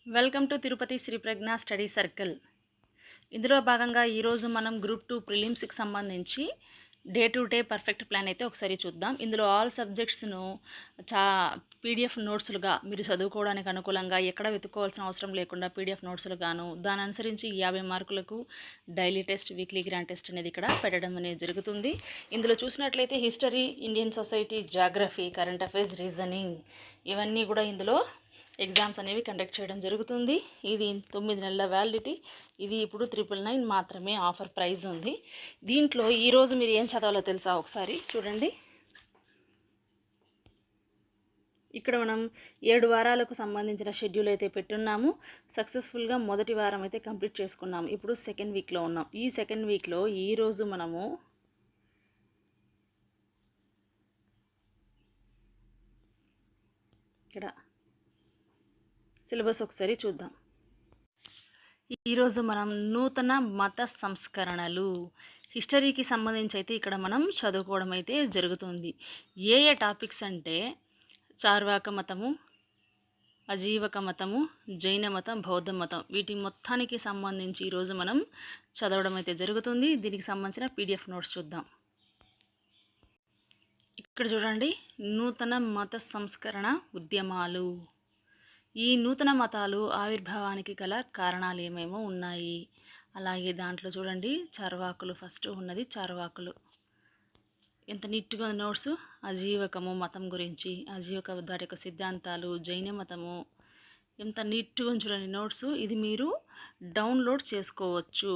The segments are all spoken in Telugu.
Welcome to Tirupati Shri Pragna study circle. ఇందులో భాగంగా ఈరోజు మనం గ్రూప్ 2 ప్రిలిమ్స్కి సంబంధించి day to day perfect plan అయితే ఒకసారి చూద్దాం. ఇందులో ఆల్ సబ్జెక్ట్స్ను పీడిఎఫ్ నోట్స్లుగా మీరు చదువుకోవడానికి అనుకూలంగా ఎక్కడ వెతుక్కోవాల్సిన అవసరం లేకుండా పీడిఎఫ్ నోట్స్లుగాను దాని అనుసరించి 50 మార్కులకు daily test, weekly grand test అనేది ఇక్కడ పెట్టడం అనేది జరుగుతుంది. ఇందులో చూసినట్లయితే history, Indian society, geography, current affairs, reasoning ఇవన్నీ కూడా ఇందులో ఎగ్జామ్స్ అనేవి కండక్ట్ చేయడం జరుగుతుంది. ఇది 9 నెలల వ్యాలిడిటీ. ఇది ఇప్పుడు 999 మాత్రమే ఆఫర్ ప్రైస్ ఉంది. దీంట్లో ఈరోజు మీరు ఏం చదవాలో తెలుసా? ఒకసారి చూడండి. ఇక్కడ మనం 7 వారాలకు సంబంధించిన షెడ్యూల్ అయితే పెట్టున్నాము. సక్సెస్ఫుల్గా మొదటి వారం అయితే కంప్లీట్ చేసుకున్నాము. ఇప్పుడు సెకండ్ వీక్లో ఉన్నాం. ఈ సెకండ్ వీక్లో ఈరోజు మనము ఇక్కడ సిలబస్ ఒకసారి చూద్దాం. ఈరోజు మనం నూతన మత సంస్కరణలు హిస్టరీకి సంబంధించి అయితే ఇక్కడ మనం చదువుకోవడం అయితే జరుగుతుంది. ఏ టాపిక్స్ అంటే చార్వాక మతము, అజీవక మతము, జైన మతం, బౌద్ధ మతం, వీటి మొత్తానికి సంబంధించి ఈరోజు మనం చదవడం అయితే జరుగుతుంది. దీనికి సంబంధించిన పీడిఎఫ్ నోట్స్ చూద్దాం. ఇక్కడ చూడండి, నూతన మత సంస్కరణ ఉద్యమాలు. ఈ నూతన మతాలు ఆవిర్భావానికి గల కారణాలు ఏమేమో ఉన్నాయి. అలాగే దాంట్లో చూడండి, చార్వాకులు ఫస్ట్ ఉన్నది. చార్వాకులు ఎంత నీట్గా నోట్స్. అజీవకము మతం గురించి, అజీవక దాటి యొక్క సిద్ధాంతాలు, జైన మతము ఎంత నీట్గా చూడండి నోట్స్. ఇది మీరు డౌన్లోడ్ చేసుకోవచ్చు,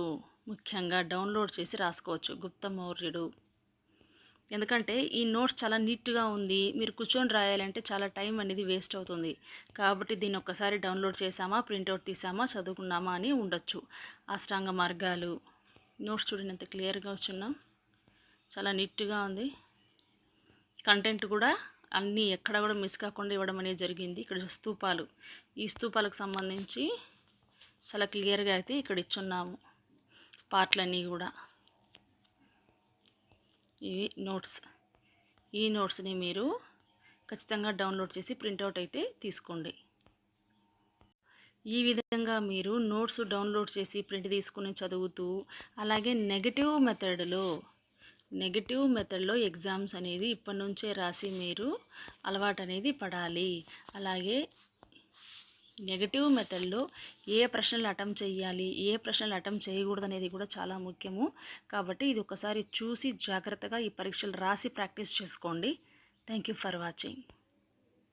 ముఖ్యంగా డౌన్లోడ్ చేసి రాసుకోవచ్చు. గుప్త మౌర్యుడు, ఎందుకంటే ఈ నోట్స్ చాలా నీట్గా ఉంది. మీరు కూర్చొని రాయాలంటే చాలా టైం అనేది వేస్ట్ అవుతుంది. కాబట్టి దీన్ని ఒక్కసారి డౌన్లోడ్ చేసామా, ప్రింట్అవుట్ తీసామా, చదువుకున్నామా అని ఉండొచ్చు. అష్టాంగ మార్గాలు నోట్స్ చూడండి ఎంత క్లియర్గా వచ్చున్నాం. చాలా నీట్గా ఉంది. కంటెంట్ కూడా అన్నీ ఎక్కడ కూడా మిస్ కాకుండా ఇవ్వడం అనేది జరిగింది. ఇక్కడ స్తూపాలు, ఈ స్తూపాలకు సంబంధించి చాలా క్లియర్గా అయితే ఇక్కడ ఇచ్చున్నాము పార్ట్లన్నీ కూడా. ఇవి నోట్స్. ఈ నోట్స్ని మీరు ఖచ్చితంగా డౌన్లోడ్ చేసి ప్రింట్అవుట్ అయితే తీసుకోండి. ఈ విధంగా మీరు నోట్స్ డౌన్లోడ్ చేసి ప్రింట్ తీసుకుని చదువుతూ, అలాగే నెగటివ్ మెథడ్లో ఎగ్జామ్స్ అనేది ఇప్పటి నుంచే రాసి మీరు అలవాటు అనేది పడాలి. అలాగే నెగటివ్ మెథడ్లో ఏ ప్రశ్నలు అటెంప్ట్ చేయాలి, ఏ ప్రశ్నలు అటెంప్ట్ చేయకూడదు అనేది కూడా చాలా ముఖ్యము. కాబట్టి ఇది ఒకసారి చూసి జాగ్రత్తగా ఈ పరీక్షలు రాసి ప్రాక్టీస్ చేసుకోండి. Thank you for watching.